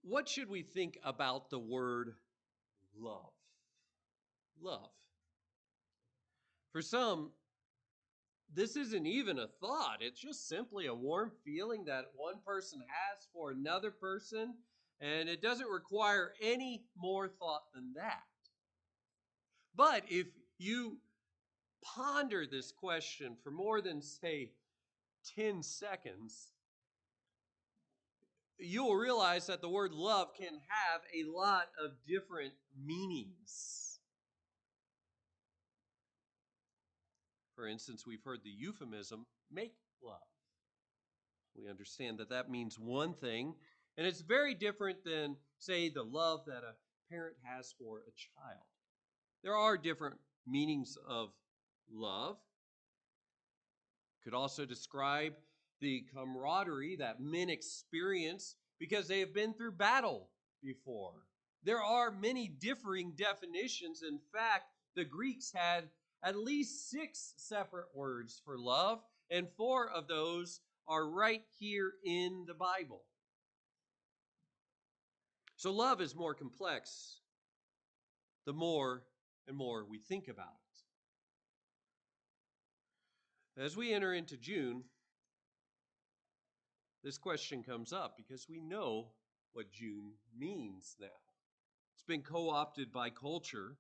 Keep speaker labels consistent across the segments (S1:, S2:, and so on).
S1: What should we think about the word love? Love. For some, this isn't even a thought. It's just simply a warm feeling that one person has for another person, and it doesn't require any more thought than that. But if you ponder this question for more than, say, 10 seconds, you'll realize that the word love can have a lot of different meanings. For instance, we've heard the euphemism, make love. We understand that that means one thing, and it's very different than, say, the love that a parent has for a child. There are different meanings of love. Could also describe the camaraderie that men experience because they have been through battle before. There are many differing definitions. In fact, the Greeks had at least 6 separate words for love, and 4 of those are right here in the Bible. So love is more complex the more and more we think about it. As we enter into June, this question comes up because we know what June means now. It's been co-opted by culture,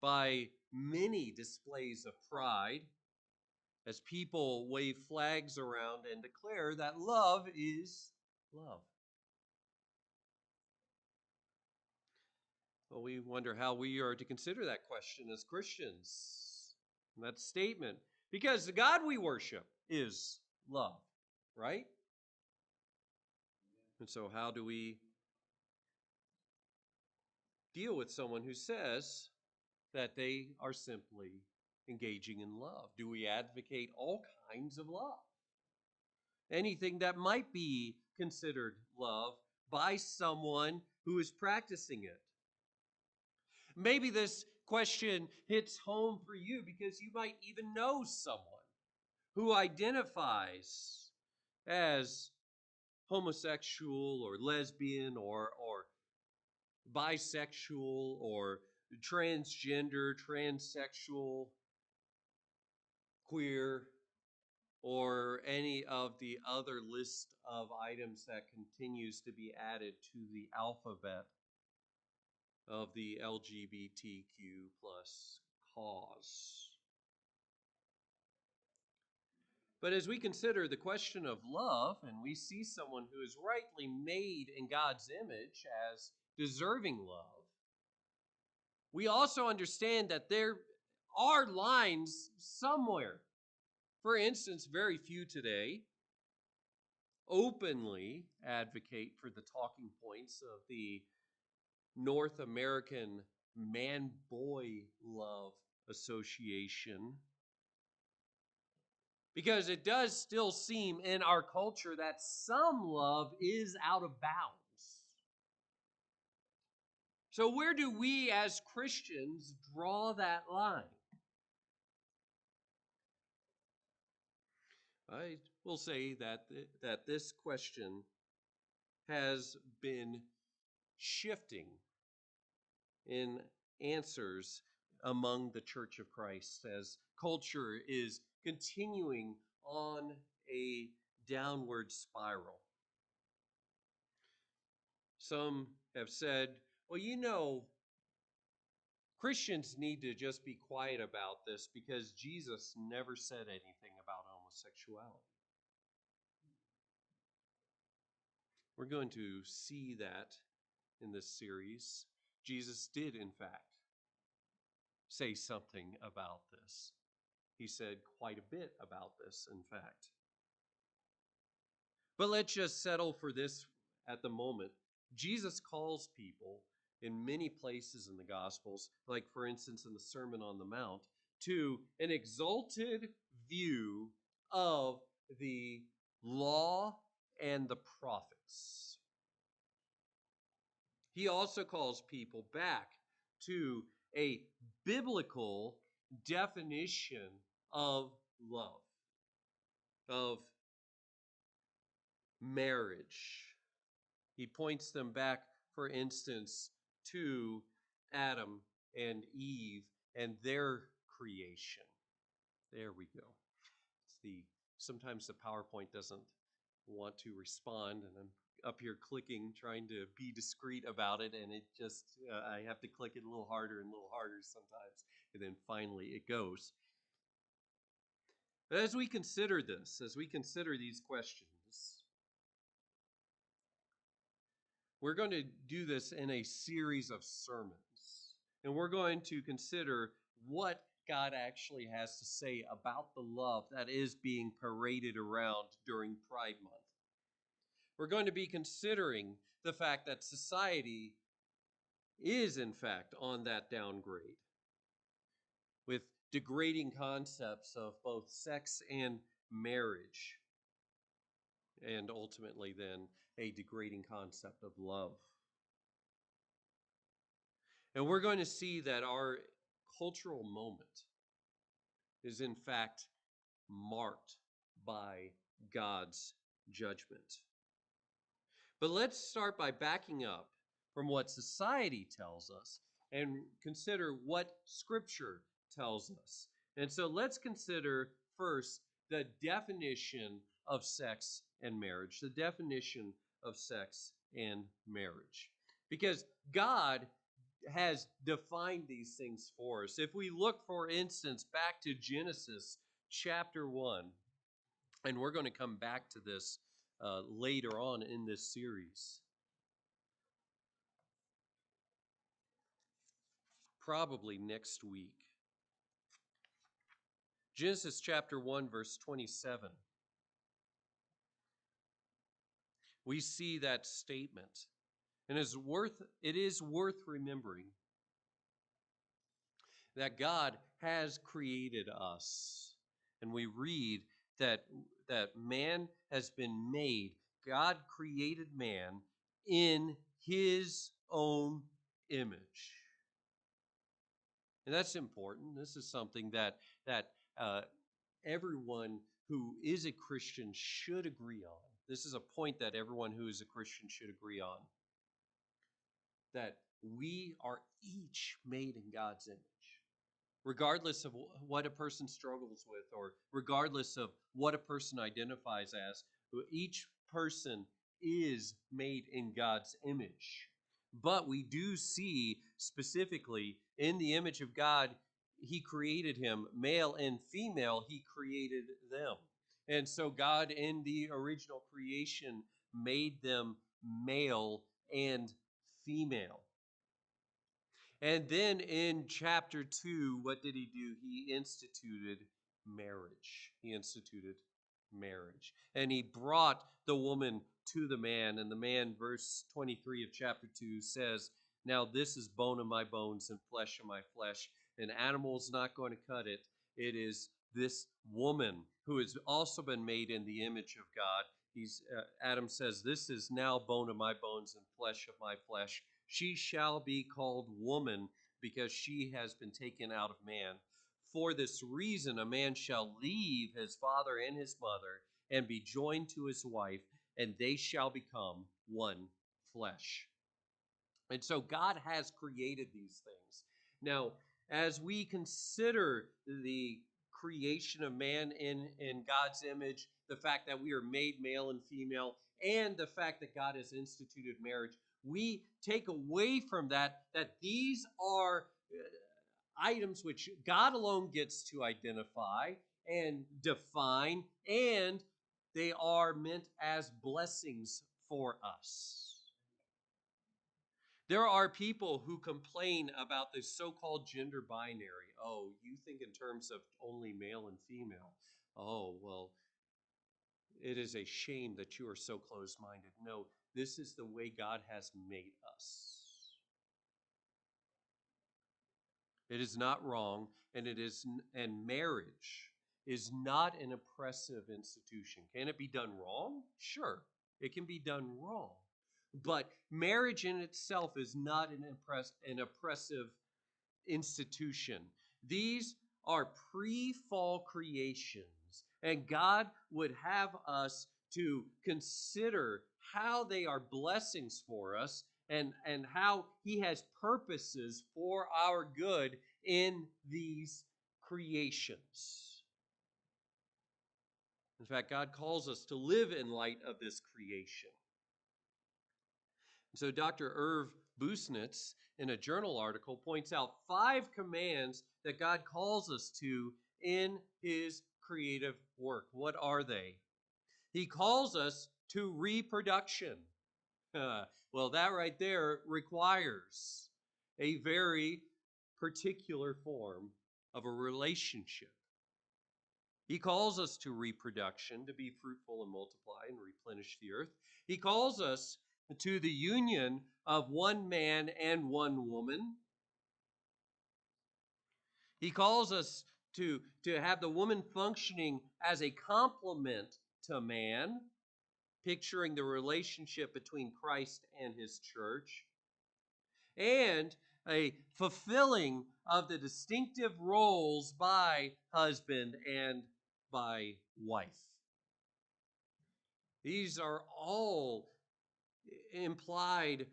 S1: by many displays of pride, as people wave flags around and declare that love is love. Well, we wonder how we are to consider that question as Christians, and that statement, because the God we worship is love, right? And so how do we deal with someone who says that they are simply engaging in love? Do we advocate all kinds of love? Anything that might be considered love by someone who is practicing it. Maybe this question hits home for you because you might even know someone who identifies as homosexual or lesbian or bisexual or transgender, transsexual, queer, or any of the other list of items that continues to be added to the alphabet of the LGBTQ plus cause. But as we consider the question of love, and we see someone who is rightly made in God's image as deserving love, we also understand that there are lines somewhere. For instance, very few today openly advocate for the talking points of the North American Man-Boy Love Association, because it does still seem in our culture that some love is out of bounds. So where do we as Christians draw that line? I will say that this question has been shifting in answers among the Church of Christ as culture is continuing on a downward spiral. Some have said, well, Christians need to just be quiet about this because Jesus never said anything about homosexuality. We're going to see that in this series. Jesus did, in fact, say something about this. He said quite a bit about this, in fact. But let's just settle for this at the moment. Jesus calls people in many places in the Gospels, like for instance in the Sermon on the Mount, to an exalted view of the law and the prophets. He also calls people back to a biblical definition of love, of marriage. He points them back, for instance, to Adam and Eve and their creation. There we go. Sometimes the PowerPoint doesn't want to respond, and I'm up here clicking, trying to be discreet about it, and it just I have to click it a little harder and a little harder sometimes, and then finally it goes. But as we consider this, as we consider these questions, we're going to do this in a series of sermons, and we're going to consider what God actually has to say about the love that is being paraded around during Pride Month. We're going to be considering the fact that society is, in fact, on that downgrade with degrading concepts of both sex and marriage, and ultimately, then, a degrading concept of love. And we're going to see that our cultural moment is, in fact, marked by God's judgment. But let's start by backing up from what society tells us and consider what Scripture tells us. And so let's consider first the definition of sex and marriage, the definition of sex and marriage. Because God has defined these things for us. If we look, for instance, back to Genesis chapter 1, and we're going to come back to this later on in this series. Probably next week. Genesis chapter 1, verse 27. We see that statement. And it is worth remembering that God has created us. And we read that man has been made. God created man in his own image. And that's important. This is something that everyone who is a Christian should agree on. This is a point that everyone who is a Christian should agree on. That we are each made in God's image. Regardless of what a person struggles with, or regardless of what a person identifies as, each person is made in God's image. But we do see specifically in the image of God, he created him, male and female, he created them. And so God in the original creation made them male and female. And then in chapter 2, what did he do? He instituted marriage. He instituted marriage. And he brought the woman to the man. And the man, verse 23 of chapter 2 says, "Now this is bone of my bones and flesh of my flesh. An animal's not going to cut it. It is this woman who has also been made in the image of God." Adam says, "This is now bone of my bones and flesh of my flesh. She shall be called woman because she has been taken out of man. For this reason, a man shall leave his father and his mother and be joined to his wife, and they shall become one flesh." And so God has created these things. Now, as we consider the creation of man in God's image, the fact that we are made male and female, and the fact that God has instituted marriage, we take away from that these are items which God alone gets to identify and define, and they are meant as blessings for us. There are people who complain about this so-called gender binary. Oh, you think in terms of only male and female. Oh, well, it is a shame that you are so closed-minded. No, this is the way God has made us. It is not wrong, and marriage is not an oppressive institution. Can it be done wrong? Sure, it can be done wrong. But marriage in itself is not an oppressive institution. These are pre-fall creations, and God would have us to consider how they are blessings for us and how he has purposes for our good in these creations. In fact, God calls us to live in light of this creation. So Dr. Irv Busnitz, in a journal article, points out 5 commands that God calls us to in his creative work. What are they? He calls us to reproduction. Well, that right there requires a very particular form of a relationship. He calls us to reproduction, to be fruitful and multiply and replenish the earth. He calls us to the union of one man and one woman. He calls us to have the woman functioning as a complement to man, picturing the relationship between Christ and his church, and a fulfilling of the distinctive roles by husband and by wife. These are all implied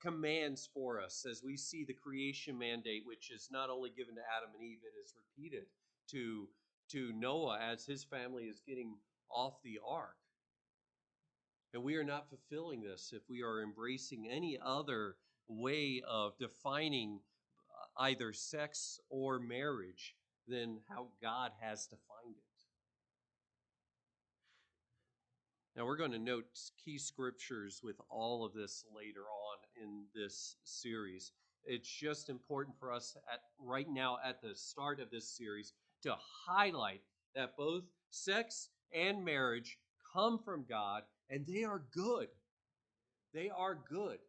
S1: commands for us as we see the creation mandate, which is not only given to Adam and Eve, it is repeated to Noah as his family is getting off the ark. And we are not fulfilling this if we are embracing any other way of defining either sex or marriage than how God has defined it. Now, we're going to note key scriptures with all of this later on in this series. It's just important for us right now at the start of this series to highlight that both sex and marriage come from God, and they are good. They are good.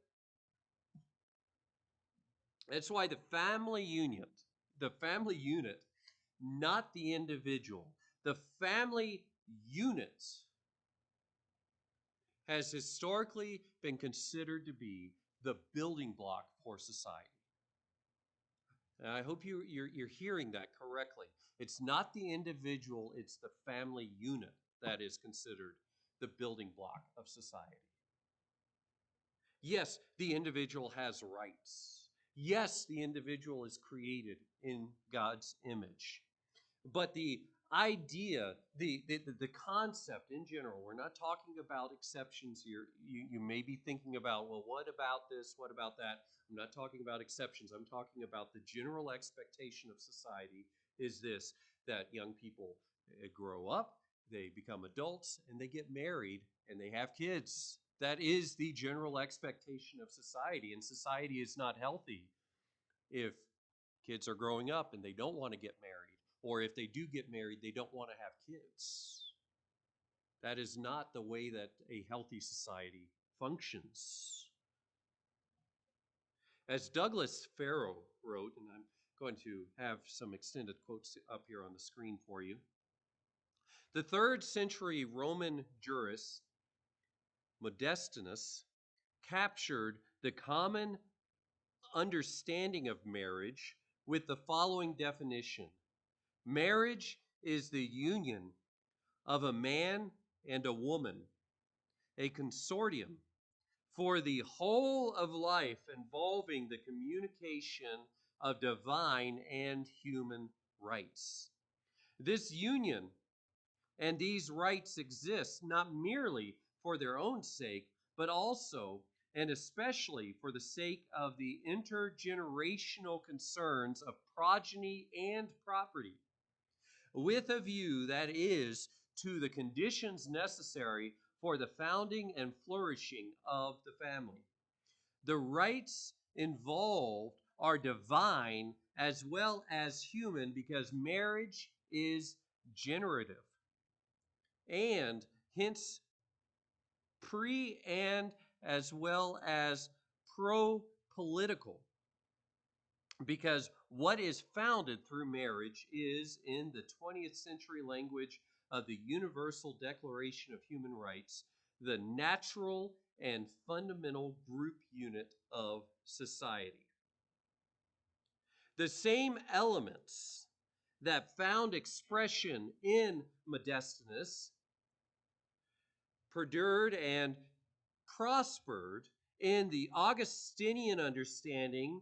S1: That's why the family unit, not the individual, the family unit has historically been considered to be the building block for society. And I hope you're hearing that correctly. It's not the individual, it's the family unit that is considered the building block of society. Yes, the individual has rights. Yes, the individual is created in God's image. But the idea, the concept in general, we're not talking about exceptions here. You may be thinking about, well, what about this? What about that? I'm not talking about exceptions. I'm talking about the general expectation of society is this, that young people grow up, they become adults, and they get married, and they have kids. That is the general expectation of society, and society is not healthy if kids are growing up and they don't want to get married, or if they do get married, they don't want to have kids. That is not the way that a healthy society functions. As Douglas Farrow wrote, and I'm going to have some extended quotes up here on the screen for you, the 3rd century Roman jurist Modestinus captured the common understanding of marriage with the following definition. Marriage is the union of a man and a woman, a consortium for the whole of life involving the communication of divine and human rights. This union and these rights exist not merely for their own sake, but also and especially for the sake of the intergenerational concerns of progeny and property, with a view that is to the conditions necessary for the founding and flourishing of the family. The rights involved are divine as well as human because marriage is generative and hence pre and as well as pro-political, because what is founded through marriage is, in the 20th century language of the Universal Declaration of Human Rights, the natural and fundamental group unit of society. The same elements that found expression in Modestinus perdured and prospered in the Augustinian understanding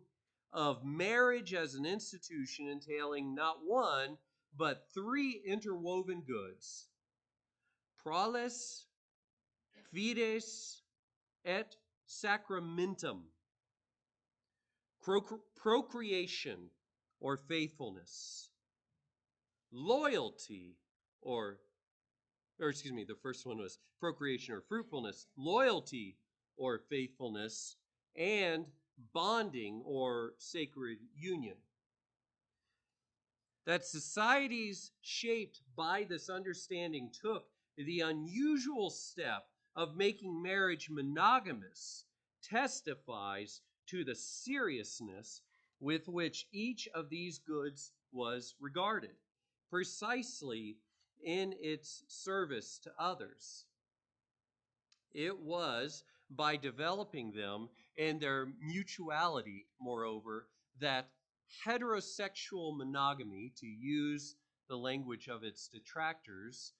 S1: of marriage as an institution entailing not one, but three interwoven goods: proles, fides, et sacramentum. Procreation or faithfulness, loyalty or excuse me, the first one was procreation or fruitfulness, loyalty or faithfulness, and bonding or sacred union. That societies shaped by this understanding took the unusual step of making marriage monogamous testifies to the seriousness with which each of these goods was regarded, precisely in its service to others. It was by developing them and their mutuality, moreover, that heterosexual monogamy, to use the language of its detractors,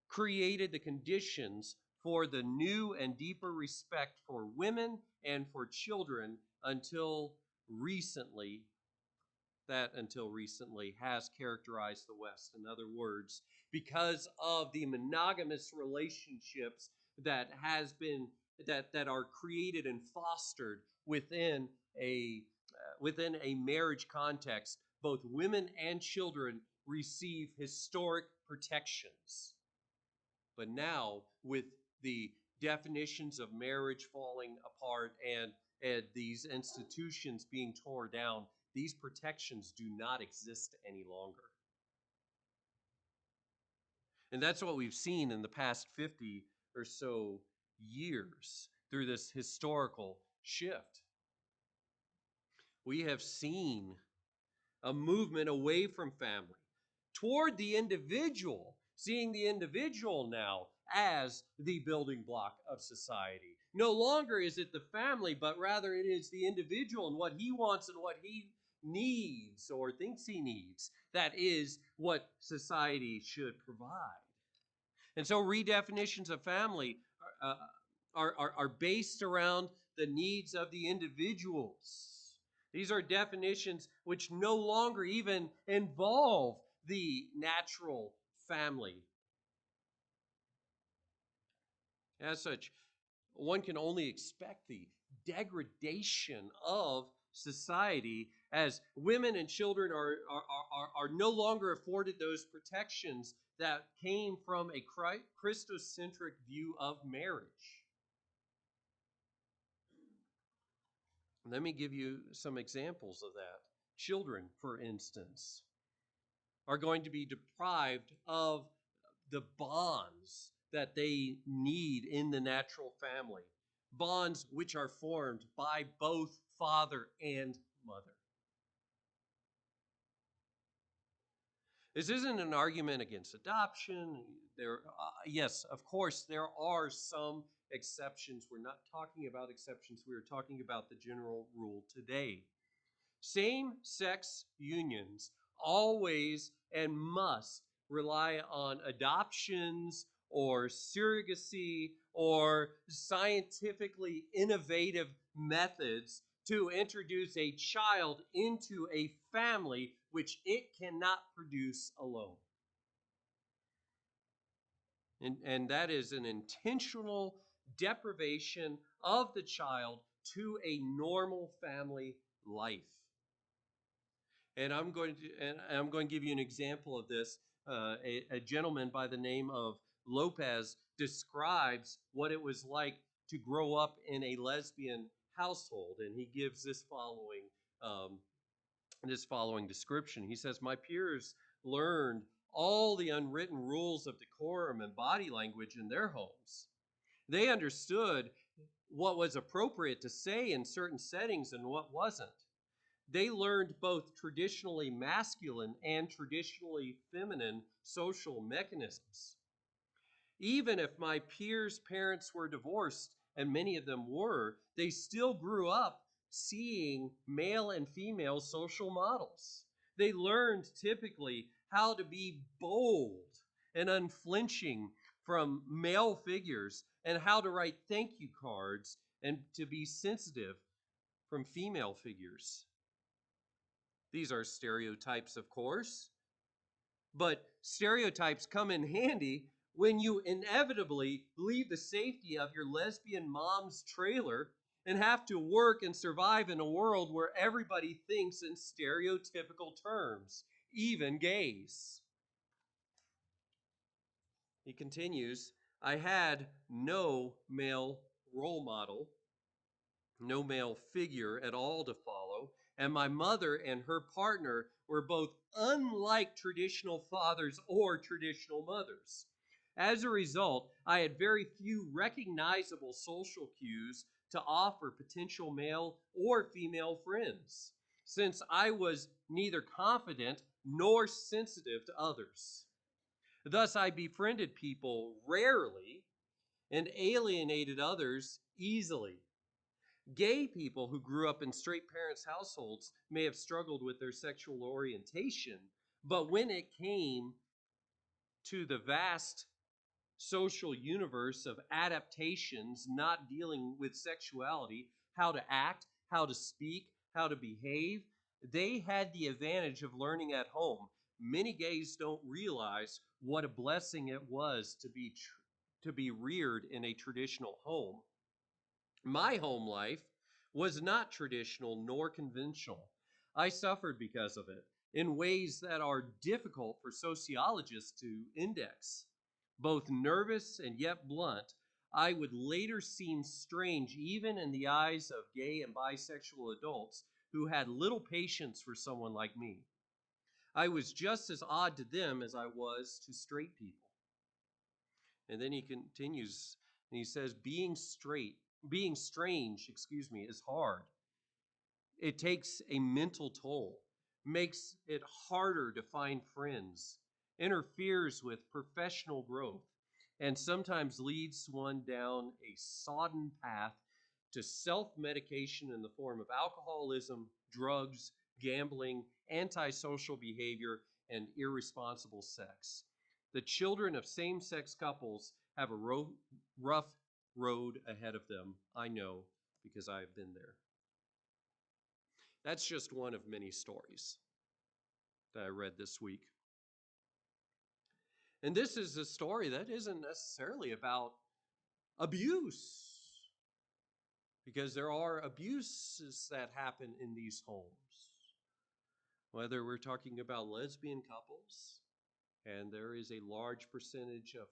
S1: created the conditions for the new and deeper respect for women and for children until recently has characterized the West. In other words, because of the monogamous relationships that has been that are created and fostered within a marriage context, both women and children receive historic protections. But now, with the definitions of marriage falling apart and these institutions being torn down, these protections do not exist any longer. And that's what we've seen in the past 50 or so years through this historical shift. We have seen a movement away from family toward the individual, seeing the individual now as the building block of society. No longer is it the family, but rather it is the individual and what he wants and what he needs or thinks he needs. That is what society should provide. And so redefinitions of family are based around the needs of the individuals. These are definitions which no longer even involve the natural family. As such, one can only expect the degradation of society as women and children are no longer afforded those protections that came from a Christocentric view of marriage. Let me give you some examples of that. Children, for instance, are going to be deprived of the bonds that they need in the natural family, bonds which are formed by both father and mother. This isn't an argument against adoption. Yes, of course, there are some exceptions. We're not talking about exceptions. We are talking about the general rule today. Same-sex unions always and must rely on adoptions or surrogacy or scientifically innovative methods to introduce a child into a family which it cannot produce alone. And that is an intentional deprivation of the child to a normal family life. And I'm going to give you an example of this. A gentleman by the name of Lopez describes what it was like to grow up in a lesbian household, and he gives this following description. He says, "My peers learned all the unwritten rules of decorum and body language in their homes. They understood what was appropriate to say in certain settings and what wasn't. They learned both traditionally masculine and traditionally feminine social mechanisms. Even if my peers' parents were divorced, and many of them were, they still grew up seeing male and female social models. They learned typically how to be bold and unflinching from male figures, and how to write thank you cards and to be sensitive from female figures. These are stereotypes, of course, but stereotypes come in handy when you inevitably leave the safety of your lesbian mom's trailer and have to work and survive in a world where everybody thinks in stereotypical terms, even gays. He continues, I had no male role model, no male figure at all to follow, and my mother and her partner were both unlike traditional fathers or traditional mothers. As a result, I had very few recognizable social cues to offer potential male or female friends, since I was neither confident nor sensitive to others. Thus, I befriended people rarely and alienated others easily. Gay people who grew up in straight parents' households may have struggled with their sexual orientation, but when it came to the vast social universe of adaptations not dealing with sexuality, how to act, how to speak, how to behave, they had the advantage of learning at home. Many gays don't realize what a blessing it was to be reared in a traditional home. My home life was not traditional nor conventional. I suffered because of it in ways that are difficult for sociologists to index. Both nervous and yet blunt, I would later seem strange even in the eyes of gay and bisexual adults who had little patience for someone like me. I was just as odd to them as I was to straight people. And then he continues and he says, being strange, is hard. It takes a mental toll, makes it harder to find friends, interferes with professional growth, and sometimes leads one down a sodden path to self medication in the form of alcoholism, drugs, gambling, antisocial behavior, and irresponsible sex. The children of same sex couples have a rough road ahead of them. I know because I have been there. That's just one of many stories that I read this week. And this is a story that isn't necessarily about abuse, because there are abuses that happen in these homes. Whether we're talking about lesbian couples, and there is a large percentage of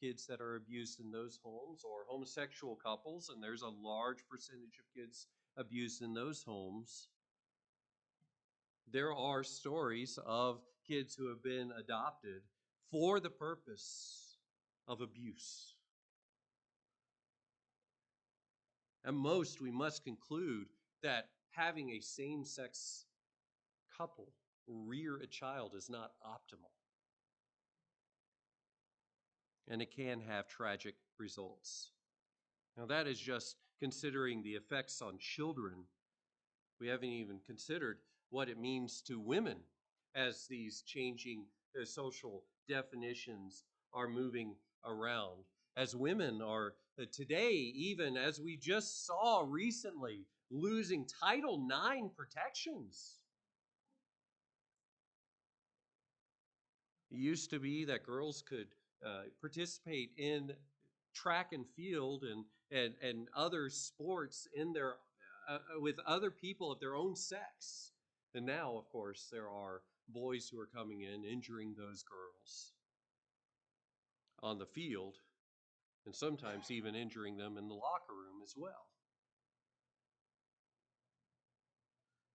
S1: kids that are abused in those homes, or homosexual couples, and there's a large percentage of kids abused in those homes. There are stories of kids who have been adopted for the purpose of abuse. At most, we must conclude that having a same sex couple rear a child is not optimal, and it can have tragic results. Now, that is just considering the effects on children. We haven't even considered what it means to women as these changing social definitions are moving around. As women are today, even as we just saw recently, losing Title IX protections. It used to be that girls could participate in track and field and other sports in their with other people of their own sex. And now, of course, there are boys who are coming in, injuring those girls on the field, and sometimes even injuring them in the locker room as well.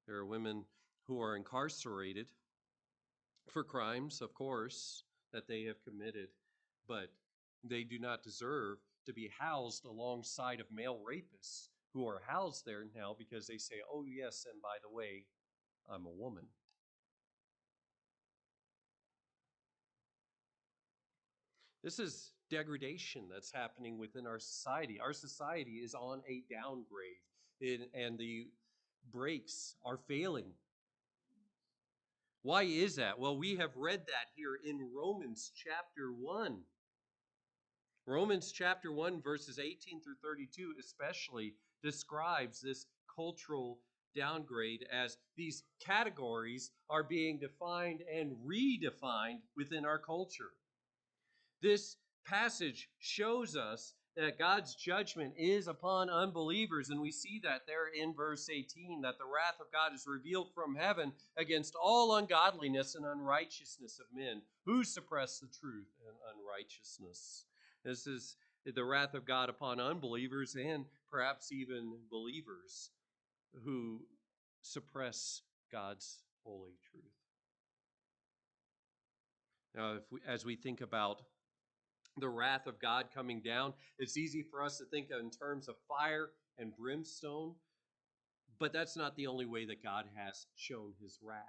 S1: There are women who are incarcerated for crimes, of course, that they have committed, but they do not deserve to be housed alongside of male rapists who are housed there now because they say, oh, yes, and by the way, I'm a woman. This is degradation that's happening within our society. Our society is on a downgrade, and the brakes are failing. Why is that? Well, we have read that here in Romans chapter 1. Romans chapter 1, verses 18 through 32 especially describes this cultural downgrade as these categories are being defined and redefined within our culture. This passage shows us that God's judgment is upon unbelievers, and we see that there in verse 18, that the wrath of God is revealed from heaven against all ungodliness and unrighteousness of men who suppress the truth and unrighteousness. This is the wrath of God upon unbelievers and perhaps even believers who suppress God's holy truth. Now, as we think about the wrath of God coming down, it's easy for us to think in terms of fire and brimstone, but that's not the only way that God has shown his wrath.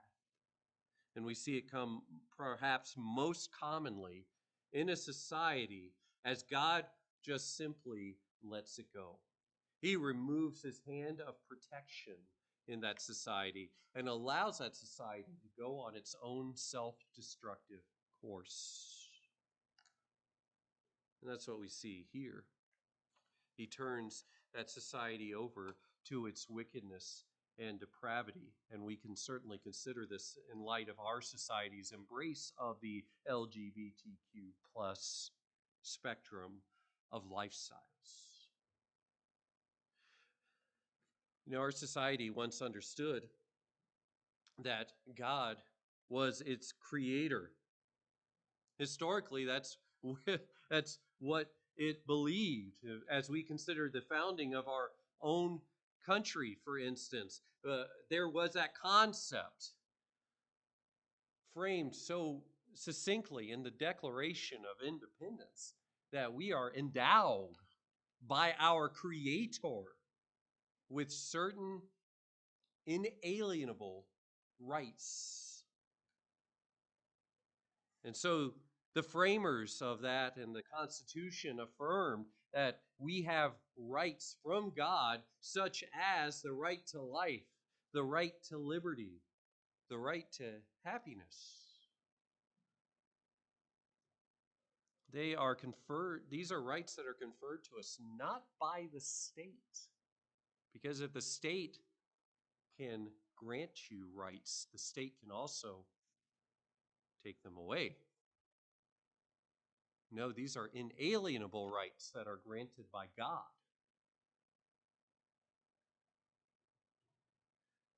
S1: And we see it come perhaps most commonly in a society as God just simply lets it go. He removes his hand of protection in that society and allows that society to go on its own self-destructive course. And that's what we see here. He turns that society over to its wickedness and depravity. And we can certainly consider this in light of our society's embrace of the LGBTQ plus spectrum of lifestyles. You know, our society once understood that God was its creator. Historically, that's what it believed. As we consider the founding of our own country, for instance, there was that concept framed so succinctly in the Declaration of Independence that we are endowed by our Creator with certain inalienable rights. And so the framers of that and the Constitution affirmed that we have rights from God, such as the right to life, the right to liberty, the right to happiness. These are rights that are conferred to us not by the state. Because if the state can grant you rights, the state can also take them away. No, these are inalienable rights that are granted by God.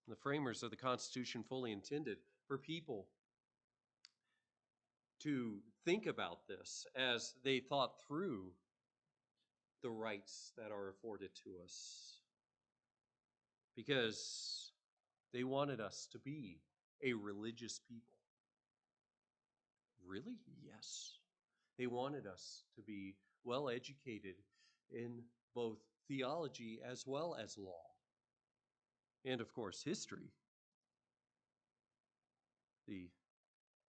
S1: The framers of the Constitution fully intended for people to think about this as they thought through the rights that are afforded to us, because they wanted us to be a religious people. Really? Yes. They wanted us to be well educated in both theology as well as law, and of course, history. The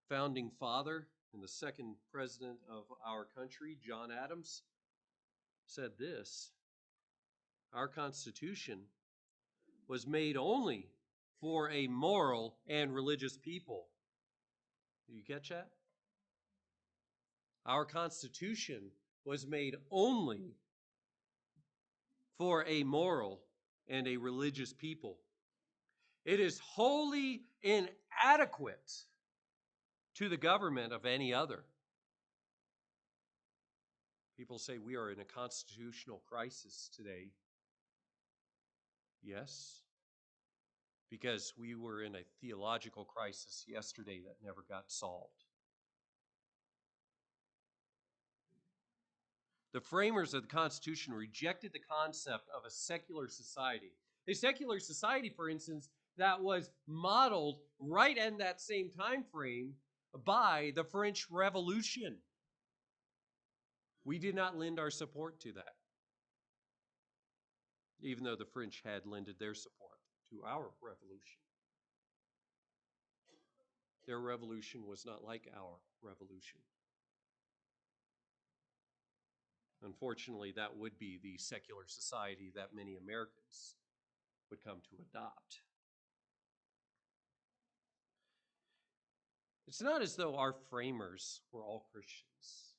S1: founding father and the second president of our country, John Adams, said this: our Constitution was made only for a moral and religious people. Do you catch that? Our Constitution was made only for a moral and a religious people. It is wholly inadequate to the government of any other. People say we are in a constitutional crisis today. Yes, because we were in a theological crisis yesterday that never got solved. The framers of the Constitution rejected the concept of a secular society. A secular society, for instance, that was modeled right in that same time frame by the French Revolution. We did not lend our support to that, even though the French had lended their support to our revolution. Their revolution was not like our revolution. Unfortunately, that would be the secular society that many Americans would come to adopt. It's not as though our framers were all Christians.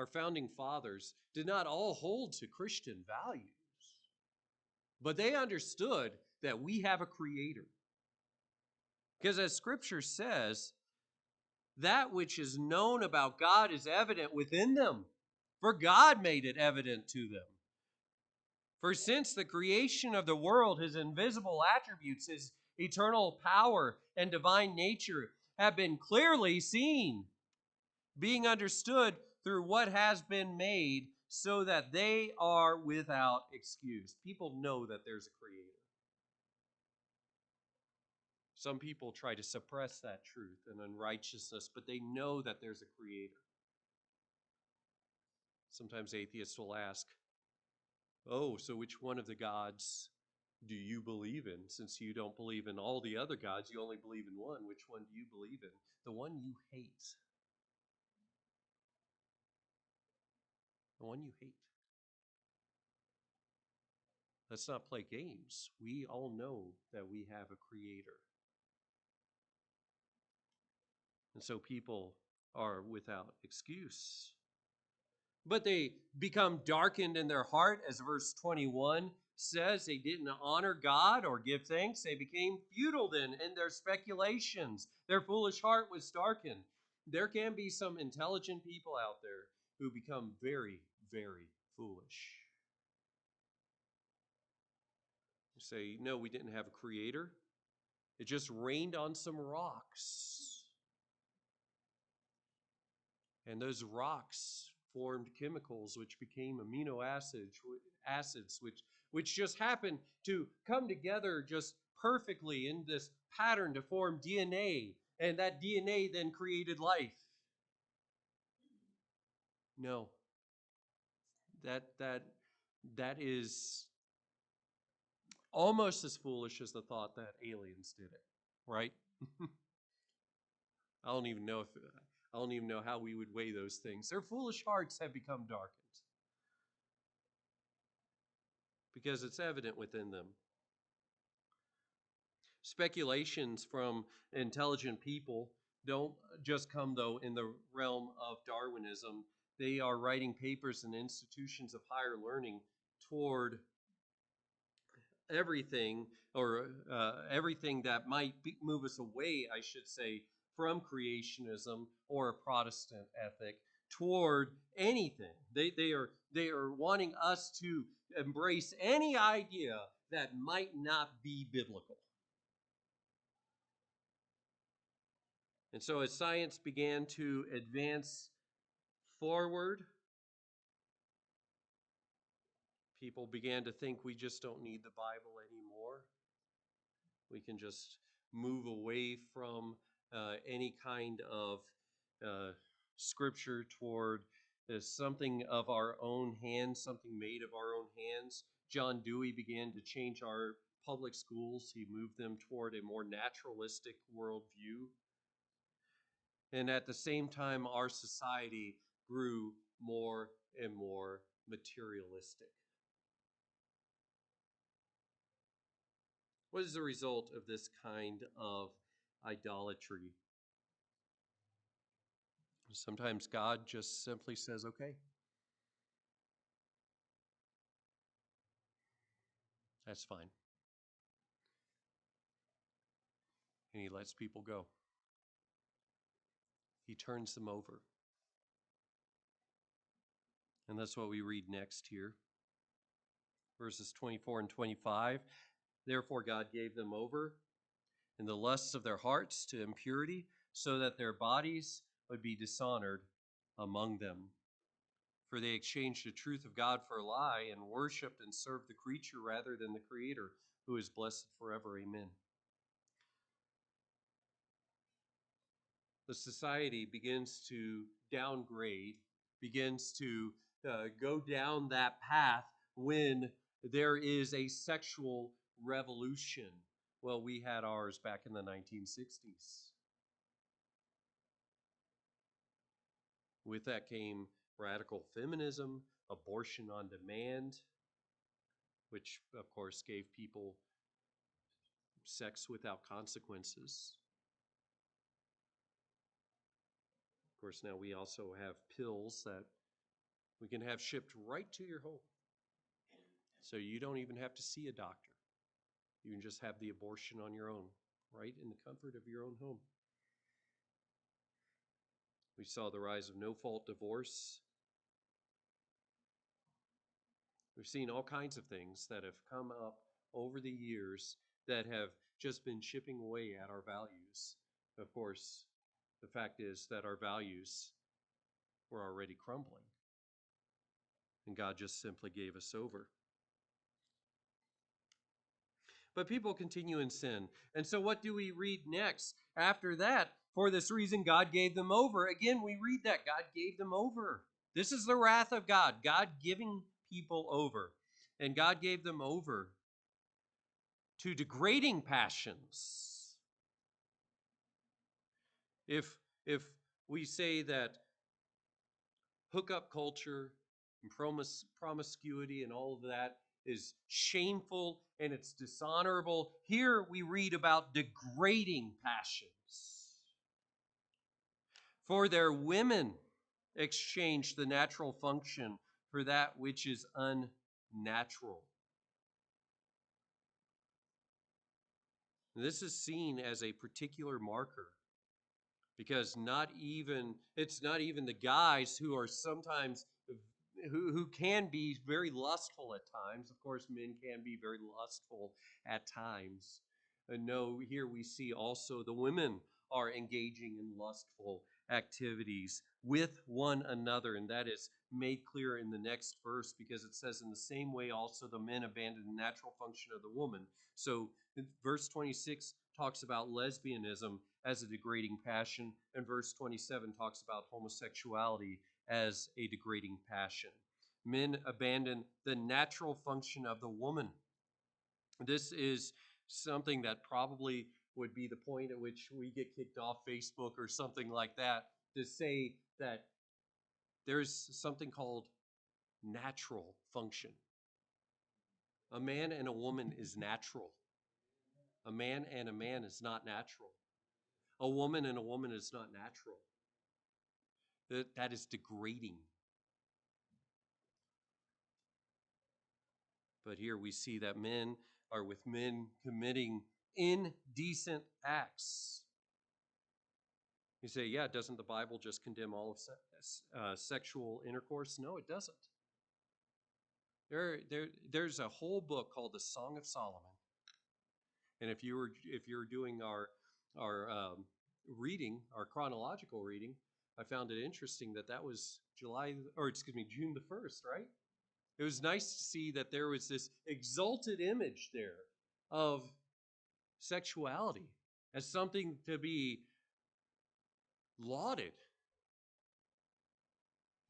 S1: our founding fathers did not all hold to Christian values, but they understood that we have a creator. Because as scripture says, that which is known about God is evident within them, for God made it evident to them. For since the creation of the world, his invisible attributes, his eternal power and divine nature have been clearly seen, being understood through what has been made, so that they are without excuse. People know that there's a creator. Some people try to suppress that truth and unrighteousness, but they know that there's a creator. Sometimes atheists will ask, oh, so which one of the gods do you believe in? Since you don't believe in all the other gods, you only believe in one. Which one do you believe in? The one you hate. The one you hate. Let's not play games. We all know that we have a creator. And so people are without excuse. But they become darkened in their heart, as verse 21 says. They didn't honor God or give thanks. They became futile then in their speculations. Their foolish heart was darkened. There can be some intelligent people out there who become very, very foolish. You say, no, we didn't have a creator. It just rained on some rocks. And those rocks formed chemicals which became amino acids, which just happened to come together just perfectly in this pattern to form DNA. And that DNA then created life. No, that is almost as foolish as the thought that aliens did it, right? I don't even know how we would weigh those things. Their foolish hearts have become darkened because it's evident within them. Speculations from intelligent people don't just come, though, in the realm of Darwinism. They are writing papers in institutions of higher learning toward everything, or everything that might move us away, I should say, from creationism or a Protestant ethic toward anything. They are wanting us to embrace any idea that might not be biblical. And so as science began to advance forward, people began to think we just don't need the Bible anymore. We can just move away from any kind of uh, scripture toward something of our own hands, something made of our own hands. John Dewey began to change our public schools. He moved them toward a more naturalistic worldview. And at the same time, our society grew more and more materialistic. What is the result of this kind of idolatry? Sometimes God just simply says, okay, that's fine. And he lets people go. He turns them over. And that's what we read next here. Verses 24 and 25. Therefore God gave them over in the lusts of their hearts to impurity, so that their bodies would be dishonored among them. For they exchanged the truth of God for a lie, and worshipped and served the creature rather than the Creator, who is blessed forever. Amen. The society begins to downgrade, begins to go down that path when there is a sexual revolution. Well, we had ours back in the 1960s. With that came radical feminism, abortion on demand, which, of course, gave people sex without consequences. Of course, now we also have pills that We can have shipped right to your home. So you don't even have to see a doctor. You can just have the abortion on your own, right in the comfort of your own home. We saw the rise of no-fault divorce. We've seen all kinds of things that have come up over the years that have just been chipping away at our values. Of course, the fact is that our values were already crumbling, and God just simply gave us over. But people continue in sin. And so what do we read next? After that, for this reason, God gave them over. Again, we read that God gave them over. This is the wrath of God, God giving people over. And God gave them over to degrading passions. If we say that hookup culture and promiscuity and all of that is shameful and it's dishonorable, here we read about degrading passions. For their women exchanged the natural function for that which is unnatural. This is seen as a particular marker because it's not even the guys who are sometimes who can be very lustful at times. Of course, men can be very lustful at times. No, here we see also the women are engaging in lustful activities with one another, and that is made clear in the next verse because it says, in the same way also the men abandoned the natural function of the woman. So verse 26 talks about lesbianism as a degrading passion, and verse 27 talks about homosexuality as a degrading passion. Men abandon the natural function of the woman. This is something that probably would be the point at which we get kicked off Facebook or something like that, to say that there's something called natural function. A man and a woman is natural. A man and a man is not natural. A woman and a woman is not natural. That is degrading. But here we see that men are with men committing indecent acts. You say, yeah, doesn't the Bible just condemn all of sexual intercourse? No, it doesn't. There's a whole book called the Song of Solomon. And if you're doing our reading, our chronological reading, I found it interesting that was June the 1st, right? It was nice to see that there was this exalted image there of sexuality as something to be lauded,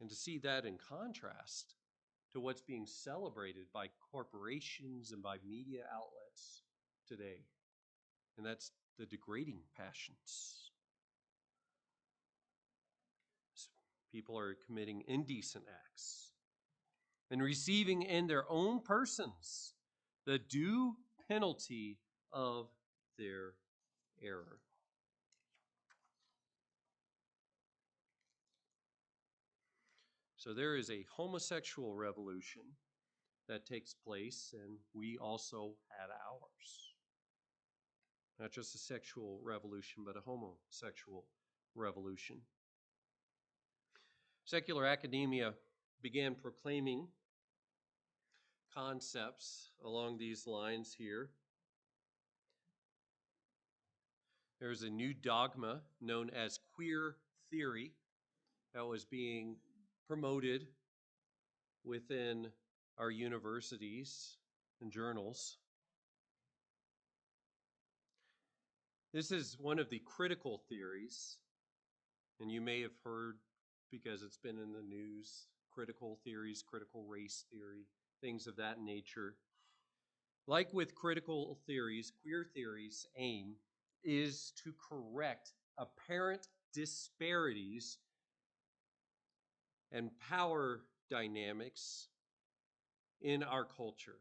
S1: and to see that in contrast to what's being celebrated by corporations and by media outlets today. And that's the degrading passions. People are committing indecent acts and receiving in their own persons the due penalty of their error. So there is a homosexual revolution that takes place, and we also had ours. Not just a sexual revolution, but a homosexual revolution. Secular academia began proclaiming concepts along these lines here. There's a new dogma known as queer theory that was being promoted within our universities and journals. This is one of the critical theories, and you may have heard, because it's been in the news, critical theories, critical race theory, things of that nature. Like with critical theories, queer theory's aim is to correct apparent disparities and power dynamics in our culture.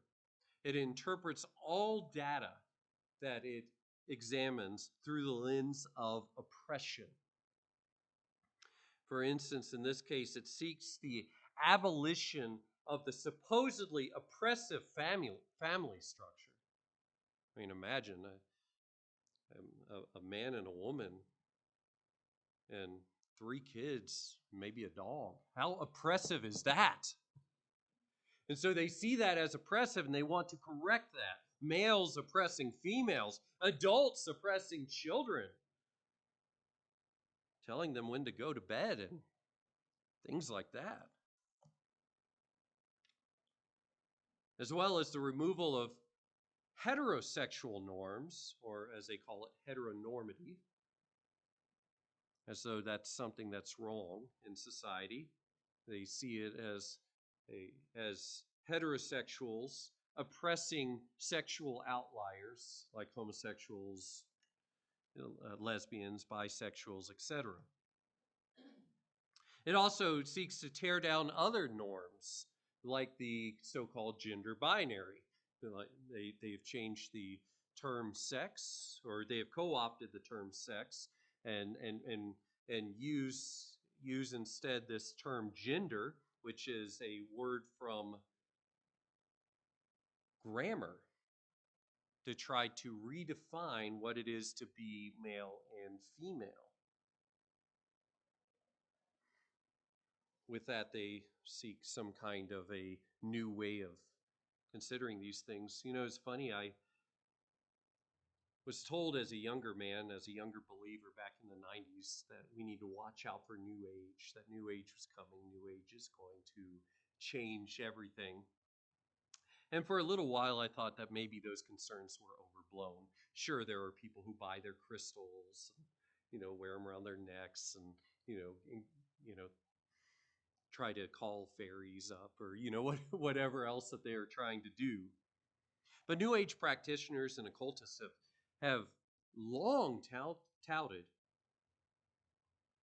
S1: It interprets all data that it examines through the lens of oppression. For instance, in this case, it seeks the abolition of the supposedly oppressive family structure. I mean, imagine a man and a woman and three kids, maybe a dog. How oppressive is that? And so they see that as oppressive and they want to correct that. Males oppressing females, adults oppressing children, telling them when to go to bed and things like that. As well as the removal of heterosexual norms, or as they call it, heteronormity, as though that's something that's wrong in society. They see it as heterosexuals oppressing sexual outliers like homosexuals, lesbians, bisexuals, etc. It also seeks to tear down other norms like the so-called gender binary. They've changed the term sex, or they have co-opted the term sex, and and and and use instead this term gender, which is a word from grammar, to try to redefine what it is to be male and female. With that, they seek some kind of a new way of considering these things. You know, it's funny, I was told as a younger man, as a younger believer back in the 90s, that we need to watch out for New Age, that New Age was coming, New Age is going to change everything. And for a little while, I thought that maybe those concerns were overblown. Sure, there are people who buy their crystals, and, wear them around their necks, and you know, try to call fairies up, or whatever else that they are trying to do. But New Age practitioners and occultists have long touted,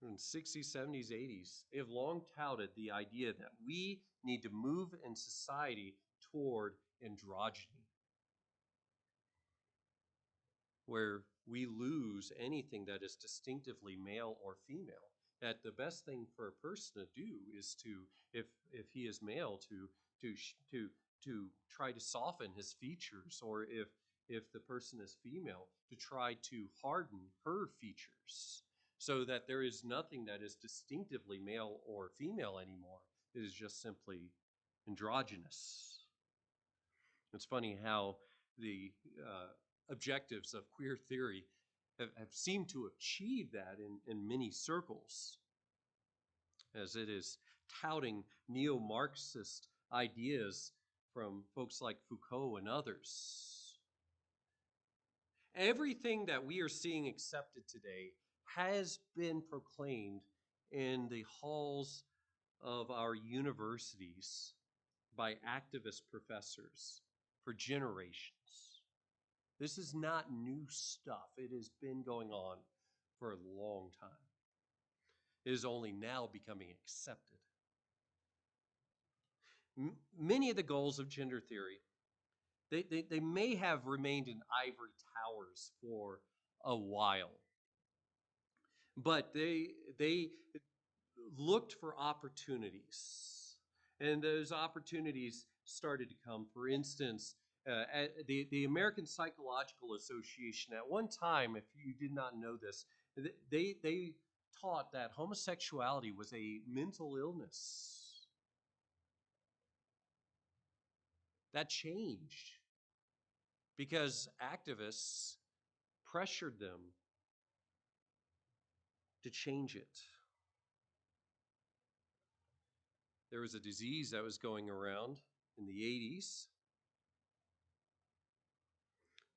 S1: in the 60s, 70s, 80s, they have long touted the idea that we need to move in society toward androgyny, where we lose anything that is distinctively male or female. That the best thing for a person to do is to, if he is male, to to try to soften his features, or if the person is female, to try to harden her features, so that there is nothing that is distinctively male or female anymore. It is just simply androgynous. It's funny how the objectives of queer theory have seemed to achieve that in many circles, as it is touting neo-Marxist ideas from folks like Foucault and others. Everything that we are seeing accepted today has been proclaimed in the halls of our universities by activist professors for generations. This is not new stuff. It has been going on for a long time. It is only now becoming accepted. Many of the goals of gender theory, they may have remained in ivory towers for a while, but they looked for opportunities, and those opportunities started to come. For instance, the American Psychological Association, at one time, if you did not know this, they taught that homosexuality was a mental illness. That changed because activists pressured them to change it. There was a disease that was going around in the 80s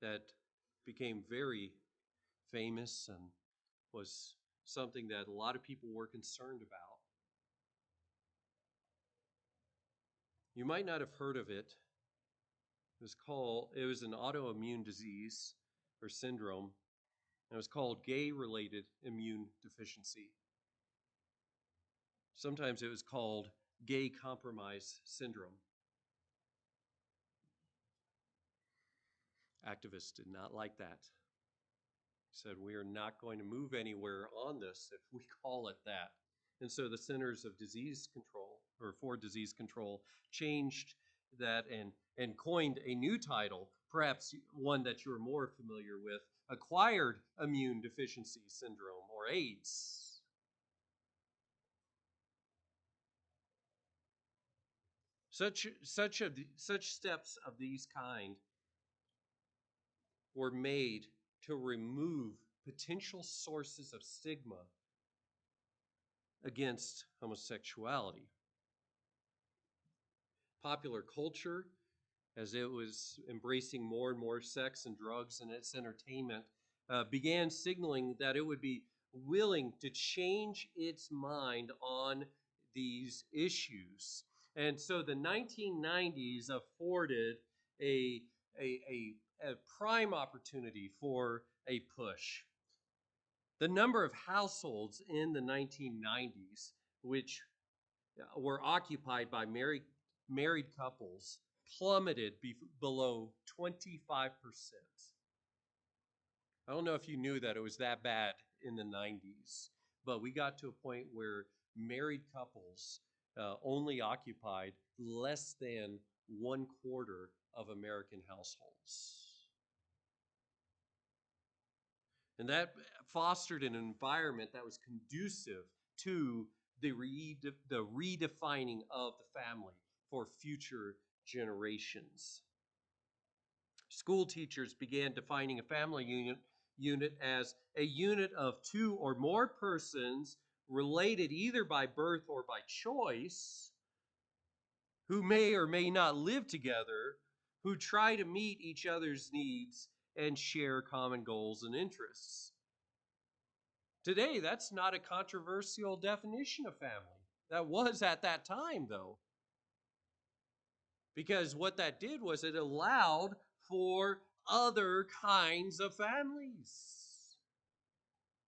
S1: that became very famous and was something that a lot of people were concerned about. You might not have heard of it. It was an autoimmune disease or syndrome, and it was called gay-related immune deficiency. Sometimes it was called gay compromise syndrome. Activists did not like that. Said, we are not going to move anywhere on this if we call it that. And so the Centers of Disease Control, or for Disease Control, changed that and coined a new title, perhaps one that you're more familiar with, acquired immune deficiency syndrome, or AIDS. Such steps of these kind were made to remove potential sources of stigma against homosexuality. Popular culture, as it was embracing more and more sex and drugs in its entertainment, began signaling that it would be willing to change its mind on these issues. And so the 1990s afforded a, a prime opportunity for a push. The number of households in the 1990s, which were occupied by married couples, plummeted below 25%. I don't know if you knew that it was that bad in the 90s, but we got to a point where married couples only occupied less than 1/4 of American households. And that fostered an environment that was conducive to the redefining of the family for future generations. School teachers began defining a family unit as a unit of two or more persons related either by birth or by choice, who may or may not live together, who try to meet each other's needs and share common goals and interests. Today, that's not a controversial definition of family. That was at that time, though, because what that did was it allowed for other kinds of families.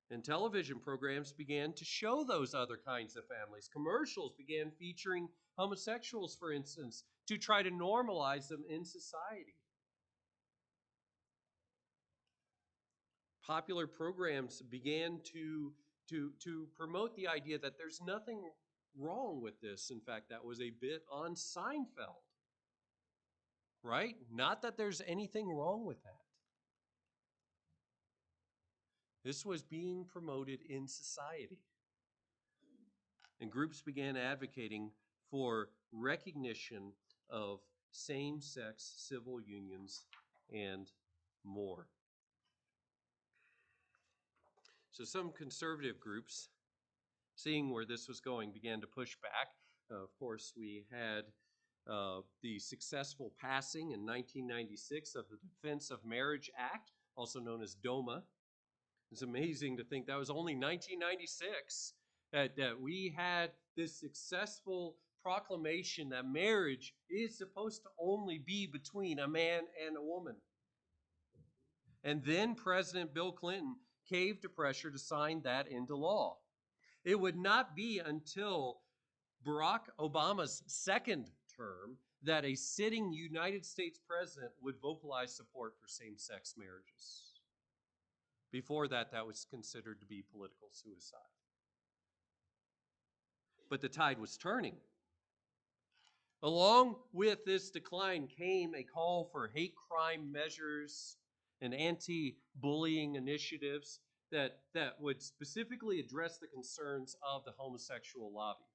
S1: And television programs began to show those other kinds of families. Commercials began featuring homosexuals, for instance, to try to normalize them in society. Popular programs began to promote the idea that there's nothing wrong with this. In fact, that was a bit on Seinfeld, right? Not that there's anything wrong with that. This was being promoted in society. And groups began advocating for recognition of same sex civil unions and more. So, some conservative groups, seeing where this was going, began to push back. Of course, we had the successful passing in 1996 of the Defense of Marriage Act, also known as DOMA. It's amazing to think that was only 1996 that we had this successful proclamation that marriage is supposed to only be between a man and a woman. And then President Bill Clinton caved to pressure to sign that into law. It would not be until Barack Obama's second term that a sitting United States president would vocalize support for same-sex marriages. Before that, that was considered to be political suicide. But the tide was turning. Along with this decline came a call for hate crime measures and anti-bullying initiatives that would specifically address the concerns of the homosexual lobby.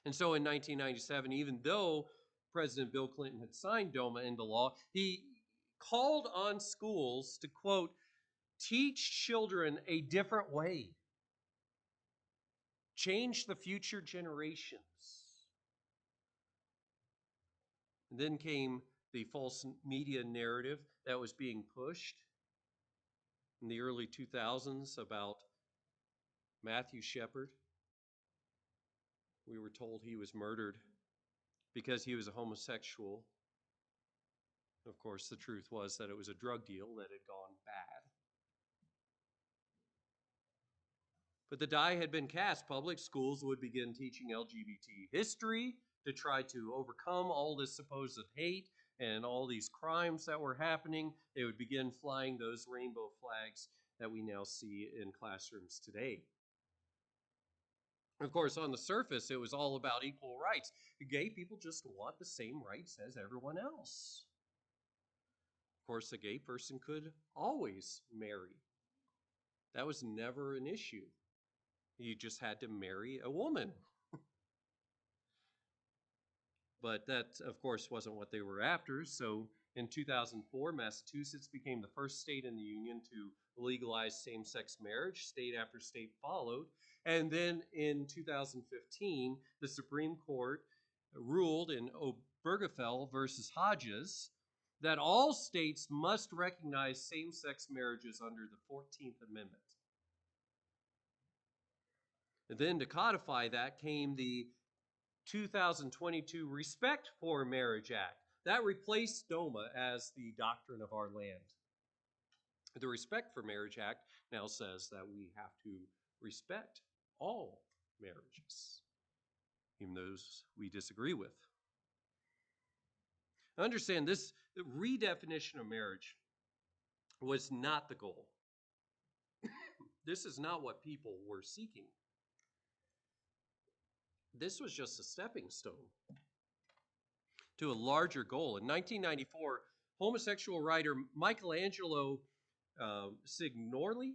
S1: And so in 1997, even though President Bill Clinton had signed DOMA into law, he called on schools to, quote, teach children a different way, change the future generations. And then came the false media narrative that was being pushed in the early 2000s about Matthew Shepard. We were told he was murdered because he was a homosexual. Of course, the truth was that it was a drug deal that had gone bad. But the die had been cast. Public schools would begin teaching LGBT history to try to overcome all this supposed hate and all these crimes that were happening. They would begin flying those rainbow flags that we now see in classrooms today. Of course, on the surface, it was all about equal rights. Gay people just want the same rights as everyone else. Of course, a gay person could always marry. That was never an issue. You just had to marry a woman. But that, of course, wasn't what they were after. So in 2004, Massachusetts became the first state in the Union to legalize same sex marriage. State after state followed. And then in 2015, the Supreme Court ruled in Obergefell versus Hodges that all states must recognize same sex marriages under the 14th Amendment. And then to codify that came the 2022 Respect for Marriage Act. That replaced DOMA as the doctrine of our land. The Respect for Marriage Act now says that we have to respect all marriages, even those we disagree with. Understand this redefinition of marriage was not the goal. This is not what people were seeking. This was just a stepping stone to a larger goal. In 1994, homosexual writer Michelangelo Signorle,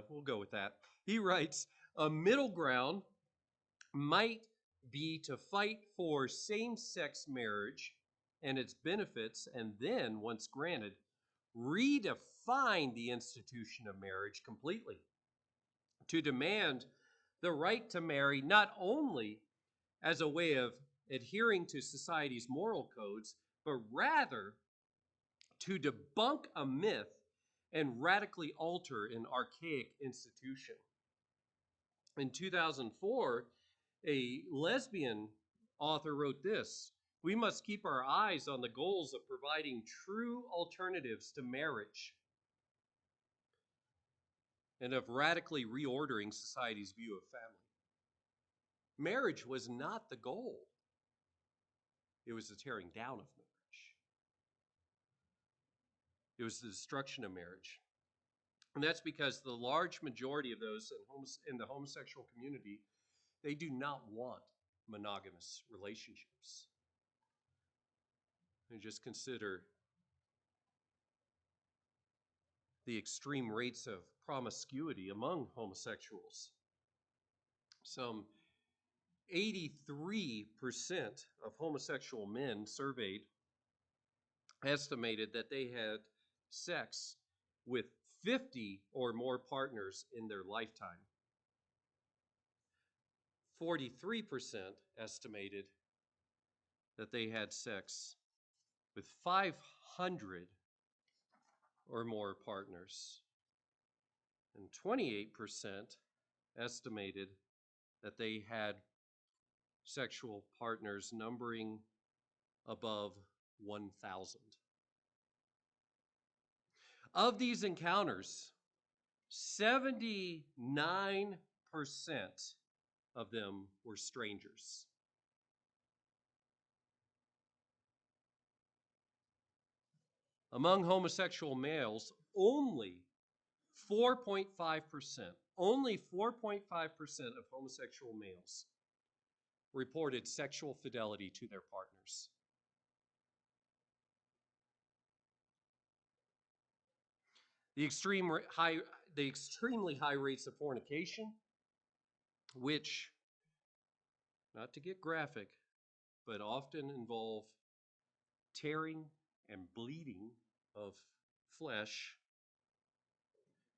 S1: we'll go with that. He writes, a middle ground might be to fight for same-sex marriage and its benefits, and then, once granted, redefine the institution of marriage completely. To demand the right to marry not only as a way of adhering to society's moral codes, but rather to debunk a myth and radically alter an archaic institution. In 2004, a lesbian author wrote this: we must keep our eyes on the goals of providing true alternatives to marriage and of radically reordering society's view of family. Marriage was not the goal. It was the tearing down of marriage. It was the destruction of marriage. And that's because the large majority of those in the homosexual community, they do not want monogamous relationships. And just consider the extreme rates of promiscuity among homosexuals. Some 83% of homosexual men surveyed estimated that they had sex with 50 or more partners in their lifetime. 43% estimated that they had sex with 500 or more partners. And 28% estimated that they had sexual partners numbering above 1,000. Of these encounters, 79% of them were strangers. Among homosexual males, only 4.5%, only 4.5% of homosexual males reported sexual fidelity to their partners. The extremely high rates of fornication, which, not to get graphic, but often involve tearing and bleeding of flesh,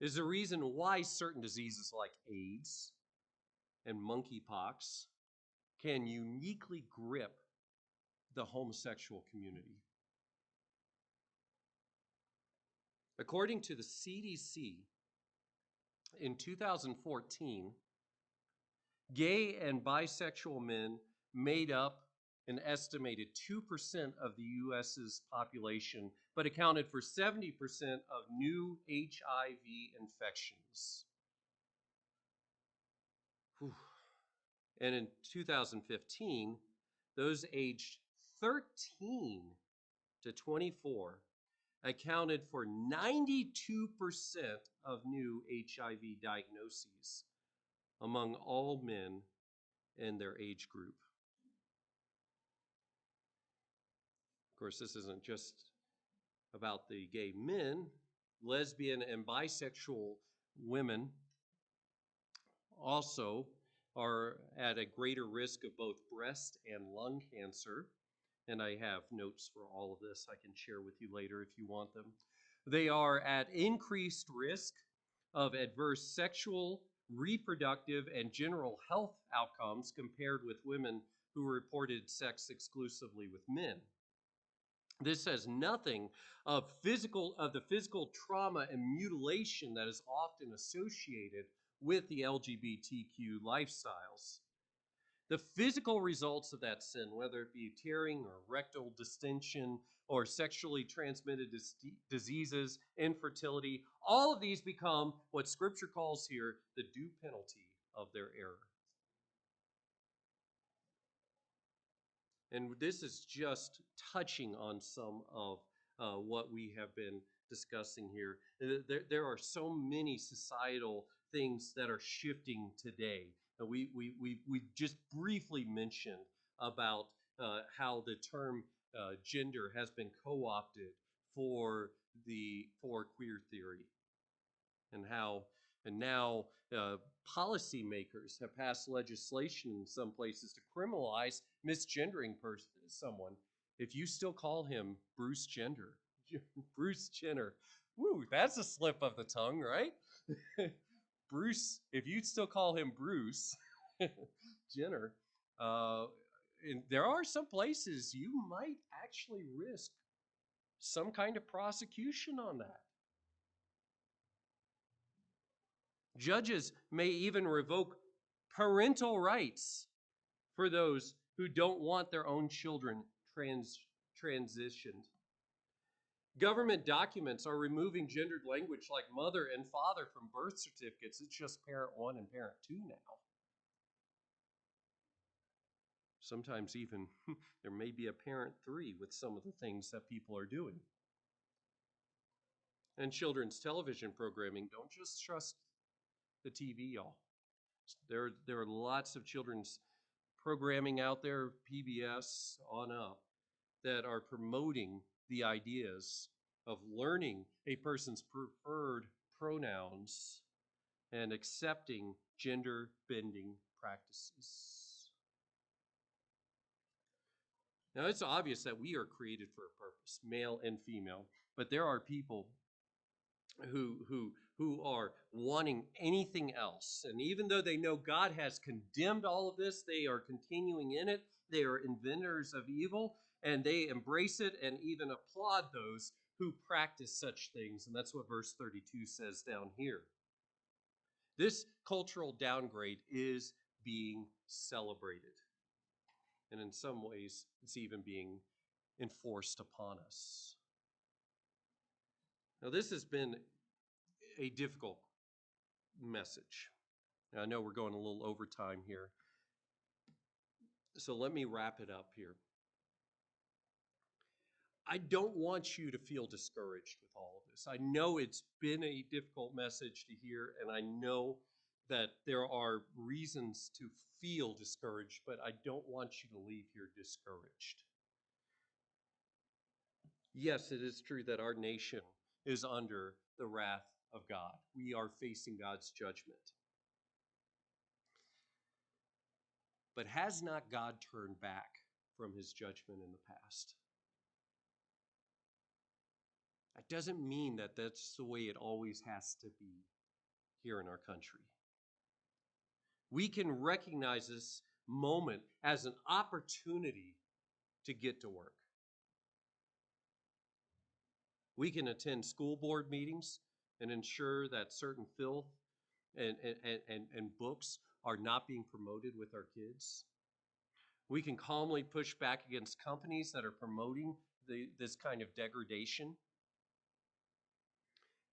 S1: is the reason why certain diseases like AIDS and monkeypox can uniquely grip the homosexual community. According to the CDC, in 2014, gay and bisexual men made up an estimated 2% of the U.S.'s population, but accounted for 70% of new HIV infections. Whew. And in 2015, those aged 13 to 24 accounted for 92% of new HIV diagnoses, among all men in their age group. Of course, this isn't just about the gay men. Lesbian and bisexual women also are at a greater risk of both breast and lung cancer. And I have notes for all of this I can share with you later if you want them. They are at increased risk of adverse sexual, reproductive, and general health outcomes compared with women who reported sex exclusively with men. This says nothing of the physical trauma and mutilation that is often associated with the LGBTQ lifestyles. The physical results of that sin, whether it be tearing or rectal distension or sexually transmitted diseases, infertility, all of these become what Scripture calls here the due penalty of their error. And this is just touching on some of what we have been discussing here. There are so many societal things that are shifting today. We just briefly mentioned about how the term gender has been co-opted for queer theory, and how and now policymakers have passed legislation in some places to criminalize misgendering someone. If you still call him Bruce Gender, Bruce Jenner, woo, that's a slip of the tongue, right? Bruce, if you still call him Bruce Jenner, uh, and there are some places you might actually risk some kind of prosecution on that. Judges may even revoke parental rights for those who don't want their own children transitioned. Government documents are removing gendered language like mother and father from birth certificates. It's just parent one and parent two now. Sometimes even there may be a parent three with some of the things that people are doing. And children's television programming, don't just trust the TV, y'all. There are lots of children's programming out there, PBS on up, that are promoting the ideas of learning a person's preferred pronouns and accepting gender bending practices. Now, it's obvious that we are created for a purpose, male and female, but there are people who are wanting anything else. And even though they know God has condemned all of this, they are continuing in it. They are inventors of evil, and they embrace it and even applaud those who practice such things. And that's what verse 32 says down here. This cultural downgrade is being celebrated. And in some ways, it's even being enforced upon us. Now, this has been a difficult message. Now, I know we're going a little overtime here, so let me wrap it up here. I don't want you to feel discouraged with all of this. I know it's been a difficult message to hear, and I know that there are reasons to feel discouraged, but I don't want you to leave here discouraged. Yes, it is true that our nation is under the wrath of God. We are facing God's judgment. But has not God turned back from his judgment in the past? That doesn't mean that that's the way it always has to be here in our country. We can recognize this moment as an opportunity to get to work. We can attend school board meetings and ensure that certain filth and books are not being promoted with our kids. We can calmly push back against companies that are promoting this kind of degradation,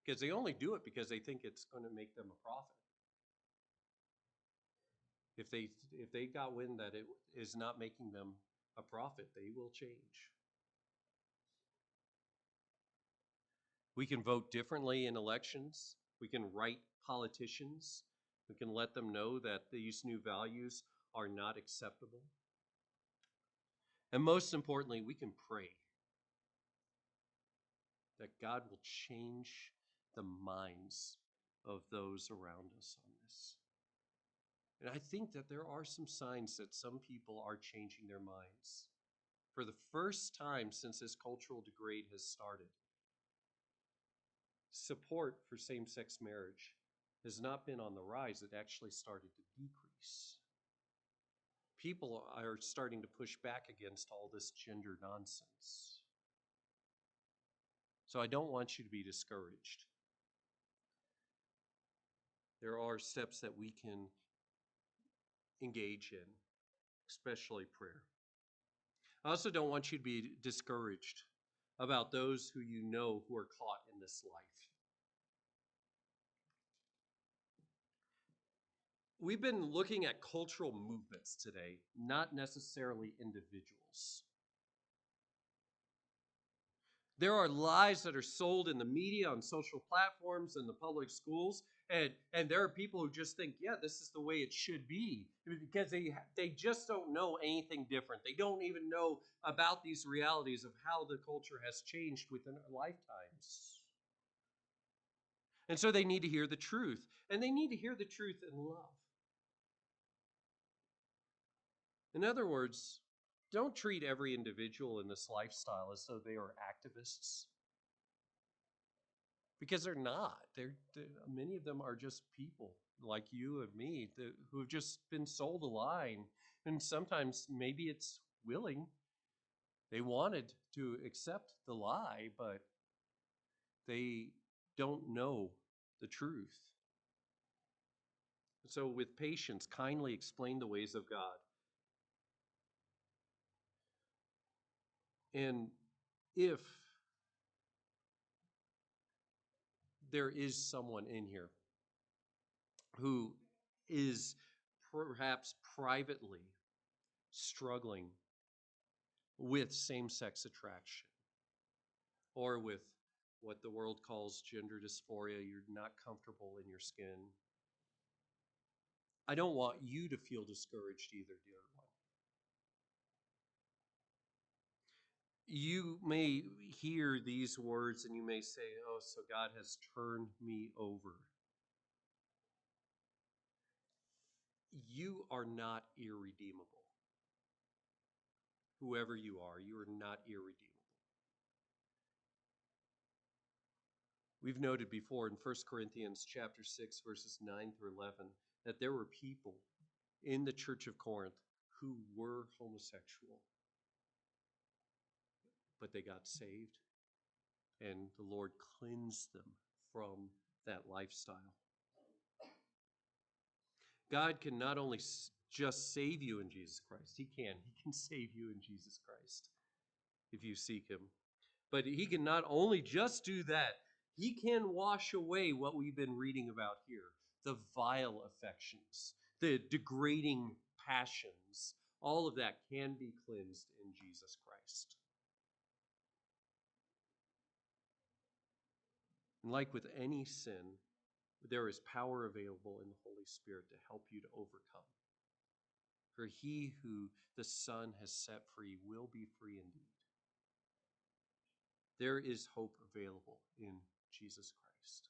S1: because they only do it because they think it's going to make them a profit. If they got wind that it is not making them a profit, they will change. We can vote differently in elections. We can write politicians We can let them know that these new values are not acceptable. And most importantly, we can pray that God will change the minds of those around us on this. And I think that there are some signs that some people are changing their minds. For the first time since this cultural degrade has started, support for same sex marriage has not been on the rise, it actually started to decrease. People are starting to push back against all this gender nonsense. So I don't want you to be discouraged. There are steps that we can engage in, especially prayer. I also don't want you to be discouraged about those who you know who are caught in this life. We've been looking at cultural movements today, not necessarily individuals. There are lies that are sold in the media, on social platforms, in the public schools, and there are people who just think, yeah, this is the way it should be, because they just don't know anything different. They don't even know about these realities of how the culture has changed within our lifetimes. And so they need to hear the truth, and they need to hear the truth in love. In other words, don't treat every individual in this lifestyle as though they are activists, because they're not. Many of them are just people like you and me who have just been sold a lie, and sometimes maybe it's willing. They wanted to accept the lie, but they don't know the truth. So, with patience, kindly explain the ways of God. And if there is someone in here who is perhaps privately struggling with same sex attraction or with what the world calls gender dysphoria, you're not comfortable in your skin, I don't want you to feel discouraged either, dear one. You may hear these words and you may say, oh, so God has turned me over. You are not irredeemable. Whoever you are not irredeemable. We've noted before in 1 Corinthians chapter 6, verses 9 through 11, that there were people in the church of Corinth who were homosexual, but they got saved, and the Lord cleansed them from that lifestyle. God can not only just save you in Jesus Christ, He can save you in Jesus Christ if you seek Him. But He can not only just do that, He can wash away what we've been reading about here, the vile affections, the degrading passions. All of that can be cleansed in Jesus Christ. And like with any sin, there is power available in the Holy Spirit to help you to overcome. For he who the Son has set free will be free indeed. There is hope available in Jesus Christ.